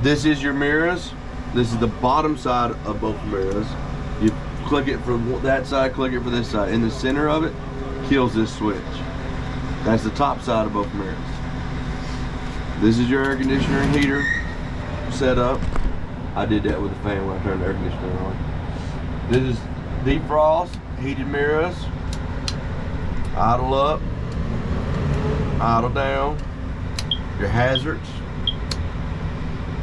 This is your mirrors. This is the bottom side of both mirrors. You click it from that side, click it for this side. In the center of it, kills this switch. That's the top side of both mirrors. This is your air conditioner and heater setup. I did that with the fan when I turned the air conditioner on. This is defrost, heated mirrors, idle up, idle down, your hazards,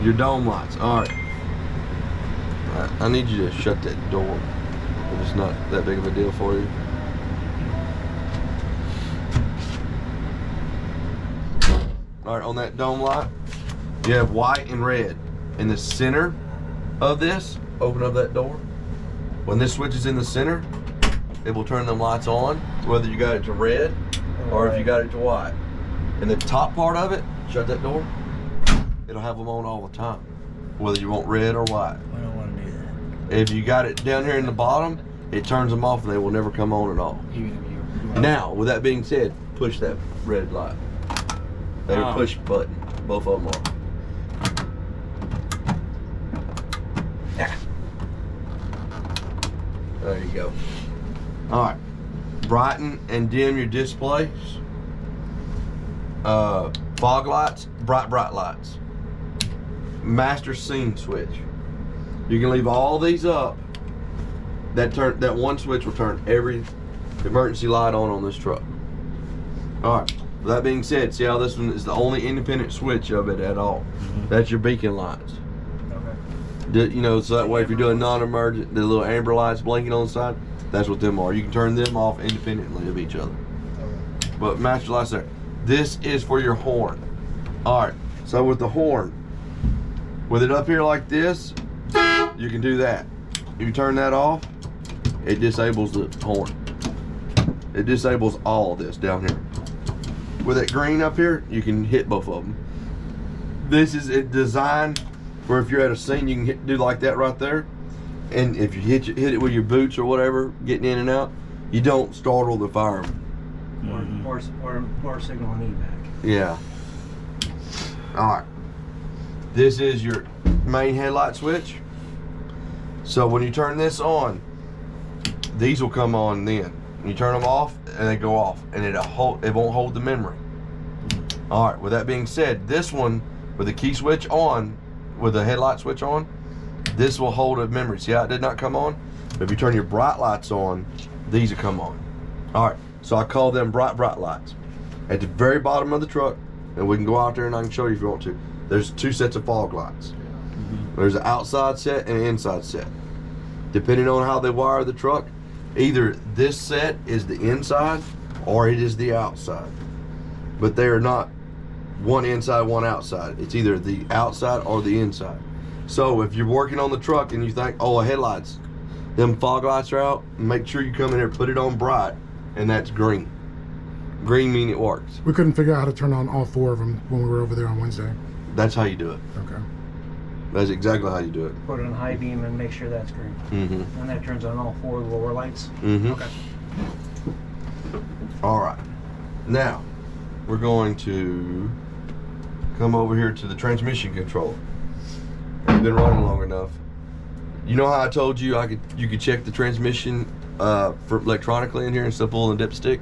your dome lights. All right. I need you to shut that door. It's not that big of a deal for you. All right, on that dome light, you have white and red. In the center of this, open up that door. When this switch is in the center, it will turn them lights on, whether you got it to red or if you got it to white. In the top part of it, shut that door, it'll have them on all the time, whether you want red or white. I don't want to do that. If you got it down here in the bottom, it turns them off and they will never come on at all. Now, with that being said, push that red light. They're push button, both of them are. Yeah. There you go. All right, brighten and dim your displays. Fog lights, bright lights. Master scene switch. You can leave all these up. That one switch will turn every emergency light on this truck. All right. With that being said, see how this one is the only independent switch of it at all. That's your beacon lights. Okay. You know, so that way if you're doing non-emergent, the little amber lights blinking on the side, that's what them are. You can turn them off independently of each other. Okay. But master lights there. This is for your horn. All right. So with the horn, with it up here like this, you can do that. If you turn that off, it disables the horn. It disables all of this down here. With that green up here, you can hit both of them. This is designed for if you're at a scene, you can do like that right there. And if you hit it with your boots or whatever, getting in and out, you don't startle the fireman. Or signal an evac. Yeah. All right. This is your main headlight switch. So when you turn this on, these will come on then. You turn them off and they go off, and it won't hold the memory. All right, with that being said, this one with the key switch on, with the headlight switch on, this will hold a memory. See how it did not come on? But if you turn your bright lights on, these will come on. All right, so I call them bright lights. At the very bottom of the truck, and we can go out there and I can show you if you want to, there's two sets of fog lights. There's an outside set and an inside set. Depending on how they wire the truck, either this set is the inside or it is the outside. But they are not one inside, one outside. It's either the outside or the inside. So if you're working on the truck and you think, oh, headlights, them fog lights are out, make sure you come in here, put it on bright, and that's green. Green mean it works. We couldn't figure out how to turn on all four of them when we were over there on Wednesday. That's how you do it. Okay. That's exactly how you do it. Put it on high beam and make sure that's green. Mm-hmm. And that turns on all four lower lights? Mm-hmm. Okay. All right. Now, we're going to come over here to the transmission controller. It's been running long enough. You know how I told you you could check the transmission for electronically in here instead of pulling the dipstick?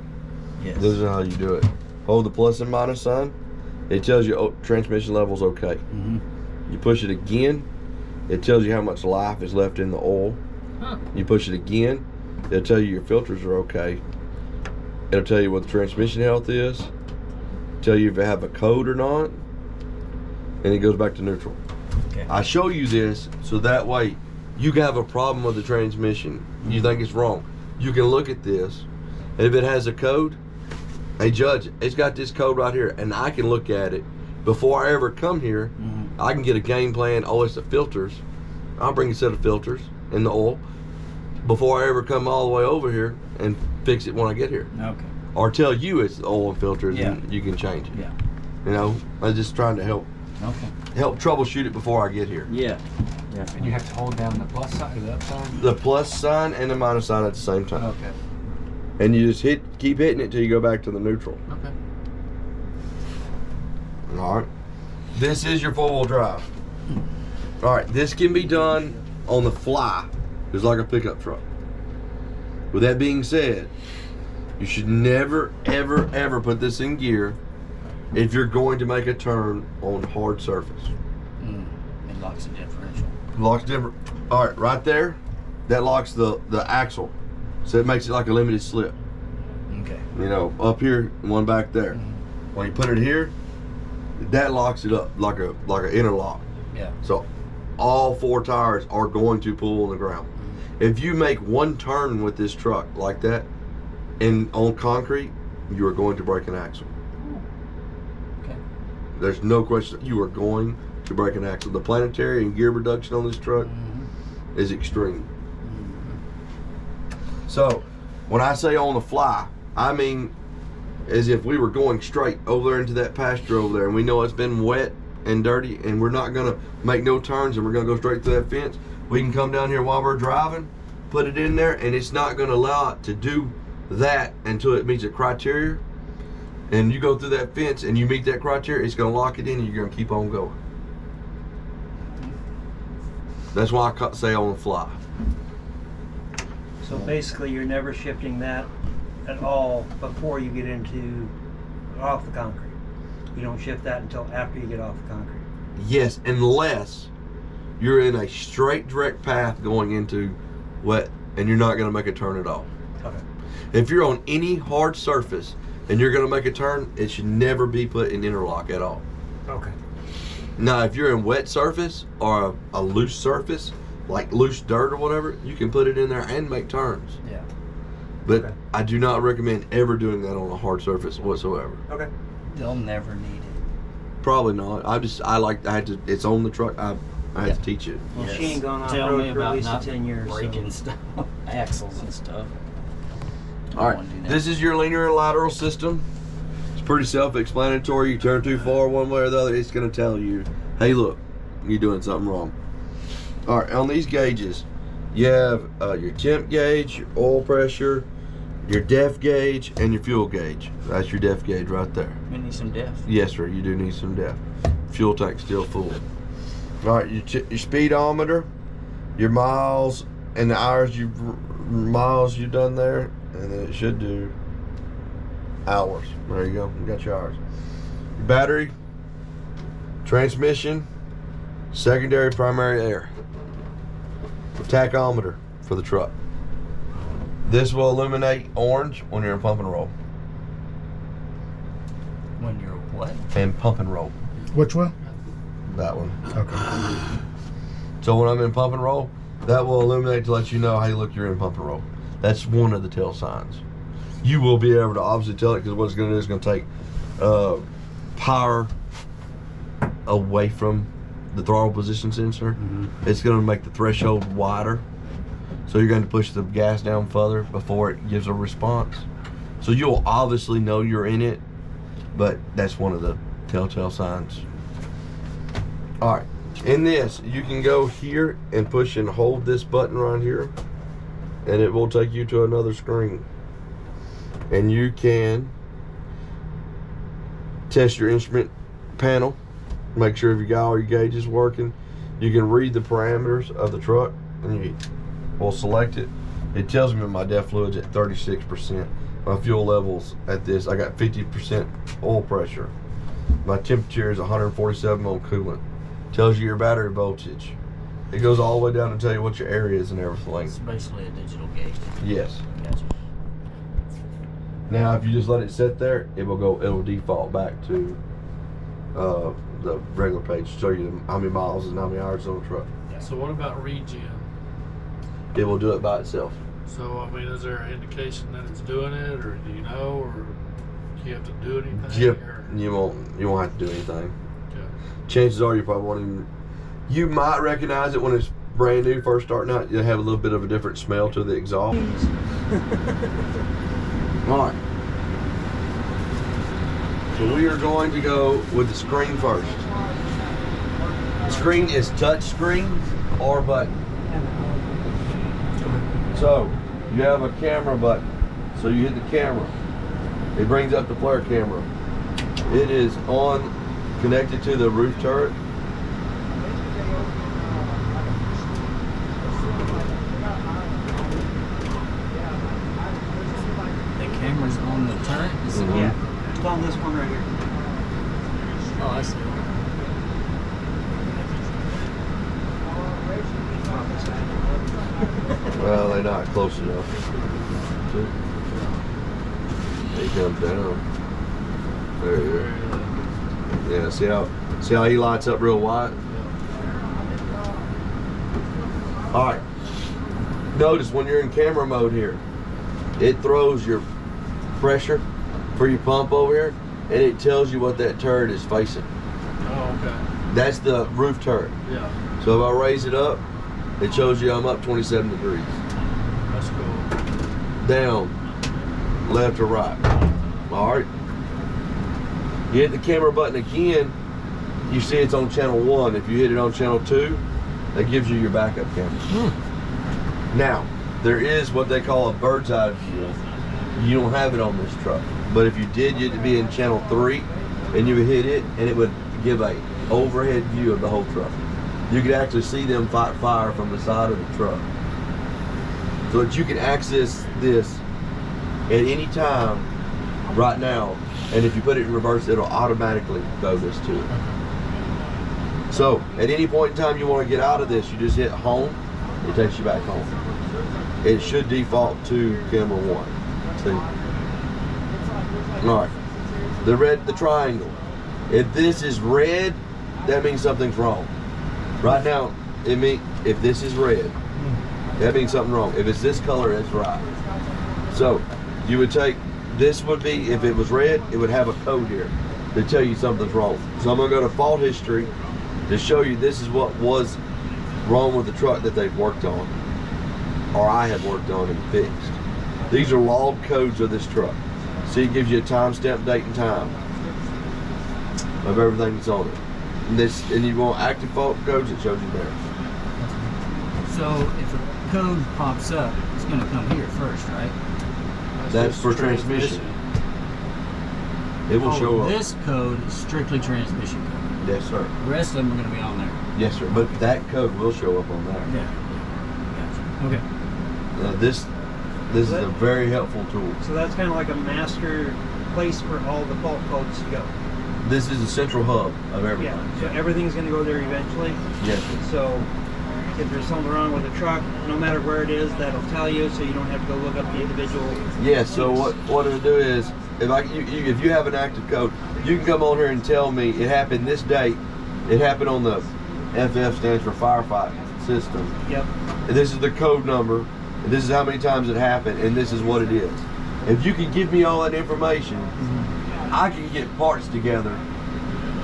Yes. This is how you do it. Hold the plus and minus sign. It tells you transmission level's okay. Mm-hmm. You push it again, it tells you how much life is left in the oil. Huh. You push it again, it'll tell you your filters are okay. It'll tell you what the transmission health is, tell you if it have a code or not, and it goes back to neutral. Okay. I show you this so that way you can have a problem with the transmission. You think it's wrong. You can look at this, and if it has a code, hey Judge, it's got this code right here, and I can look at it before I ever come here. I can get a game plan. Oh, it's the filters. I'll bring a set of filters and the oil before I ever come all the way over here and fix it when I get here. Okay. Or tell you it's the oil and filters, Yeah. and you can change it. Yeah. You know, I'm just trying to help troubleshoot it before I get here. Yeah. Yeah. And you have to hold down the plus sign or the up sign? The plus sign and the minus sign at the same time. Okay. And you just keep hitting it till you go back to the neutral. Okay. All right. This is your four-wheel drive. All right, this can be done on the fly, just like a pickup truck. With that being said, you should never, ever, ever put this in gear if you're going to make a turn on hard surface. It locks the differential. Locks different. All right, right there, that locks the axle, so it makes it like a limited slip. Okay. You know, up here, one back there. When you put it here, that locks it up like an interlock. Yeah. So all 4 tires are going to pull on the ground. If you make one turn with this truck like that and on concrete, you are going to break an axle. Okay. There's no question, you are going to break an axle. The planetary and gear reduction on this truck is extreme. So when I say on the fly, I mean as if we were going straight over there into that pasture over there, and we know it's been wet and dirty, and we're not gonna make no turns, and we're gonna go straight through that fence. We can come down here while we're driving, put it in there, and it's not gonna allow it to do that until it meets a criteria. And you go through that fence and you meet that criteria, it's gonna lock it in and you're gonna keep on going. That's why I say on the fly. So basically, you're never shifting that at all before you get into off the concrete. You don't shift that until after you get off the concrete. Yes, unless you're in a straight direct path going into wet and you're not gonna make a turn at all. Okay. If you're on any hard surface and you're gonna make a turn, it should never be put in interlock at all. Okay. Now, if you're in wet surface or a loose surface, like loose dirt or whatever, you can put it in there and make turns. Yeah. But Okay. I do not recommend ever doing that on a hard surface whatsoever. Okay. They'll never need it. Probably not. I had to, it's on the truck. I had to teach it. Well, she ain't gone off Tell me road for at about least not 10 years. breaking So. stuff, axles and stuff. All right, this is your linear and lateral system. It's pretty self-explanatory. You turn too far one way or the other, it's going to tell you, hey, look, you're doing something wrong. All right, on these gauges, you have your temp gauge, your oil pressure, your def gauge, and your fuel gauge. That's your def gauge right there. We need some def. Yes, sir, you do need some def. Fuel tank still full. All right, your speedometer, your miles, and the hours miles you've done there, and then it should do hours. There you go, you got your hours. Your battery, transmission, secondary, primary air. Tachometer for the truck. This will illuminate orange when you're in pump and roll. When you're what? And pump and roll. Which one? That one. Okay. So when I'm in pump and roll, that will illuminate to let you know, hey, look, you're in pump and roll. That's one of the tell signs. You will be able to obviously tell it, because what it's going to do is going to take power away from the throttle position sensor. It's going to make the threshold wider. So you're going to push the gas down further before it gives a response. So you'll obviously know you're in it, but that's one of the telltale signs. All right, in this, you can go here and push and hold this button right here, and it will take you to another screen. And you can test your instrument panel, make sure if you got all your gauges working. You can read the parameters of the truck, and you will select it. It tells me my def fluid's at 36%. My fuel levels at this, I got 50% oil pressure. My temperature is 147 on coolant. Tells you your battery voltage. It goes all the way down to tell you what your area is and everything. It's basically a digital gauge. Yes. Gotcha. Now, if you just let it sit there, it will default back to the regular page, show you how many miles and how many hours on the truck. So what about regen? It will do it by itself. So I mean, is there an indication that it's doing it, or do you know, or do you have to do anything? Yep. Or, You won't have to do anything. okay. Chances are you probably won't even. You might recognize it when it's brand new, first starting out. You'll have a little bit of a different smell to the exhaust. All right. So we are going to go with the screen first. The screen is touch screen or button. So you have a camera button. So you hit the camera. It brings up the flare camera. It is on, connected to the roof turret. Well, they're not close enough. He comes down. There you go. Yeah, see how he lights up real white? All right. Notice when you're in camera mode here, it throws your pressure for your pump over here, and it tells you what that turret is facing. Oh, okay. That's the roof turret. Yeah, So if I raise it up, it shows you I'm up 27 degrees. that's cool. Down, left or right. All right. You hit the camera button again, you see it's on channel 1. If you hit it on channel 2, that gives you your backup camera. Now, there is what they call a bird's eye view. You don't have it on this truck. But if you did, you'd be in channel 3, and you would hit it, and it would give a overhead view of the whole truck. You could actually see them fight fire from the side of the truck. So that you can access this at any time right now, and if you put it in reverse, it'll automatically go this to it. So at any point in time you want to get out of this, you just hit home, it takes you back home. It should default to camera 1. See? All right, the triangle. If this is red, that means something's wrong. Right now, if this is red, that means something wrong. If it's this color, it's right. So you would take, this would be, if it was red, it would have a code here to tell you something's wrong. So I'm gonna go to fault history to show you this is what was wrong with the truck that they've worked on, or I have worked on and fixed. These are logged codes of this truck. See, it gives you a timestamp, date, and time of everything that's on it. And you want active fault codes, it shows you there. So if a code pops up, it's going to come here first, right? That's for transmission. It will show up. This code is strictly transmission code. Yes, sir. The rest of them are going to be on there. Yes, sir. But that code will show up on there. Yeah. Gotcha. Okay. Now this is a very helpful tool. So that's kind of like a master place for all the fault codes to go. This is a central hub of everything. Yeah, so everything's going to go there eventually. Yes, sir. So if there's something wrong with the truck, no matter where it is, that'll tell you, so you don't have to go look up the individual. Yeah, so what it'll do is, if you have an active code, you can come on here and tell me it happened this date. It happened on the FF stands for firefighting system. Yep. And this is the code number, and this is how many times it happened, and this is what it is. If you can give me all that information, I can get parts together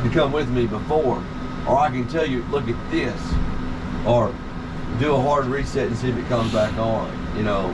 to come with me before, or I can tell you, look at this, or do a hard reset and see if it comes back on, you know.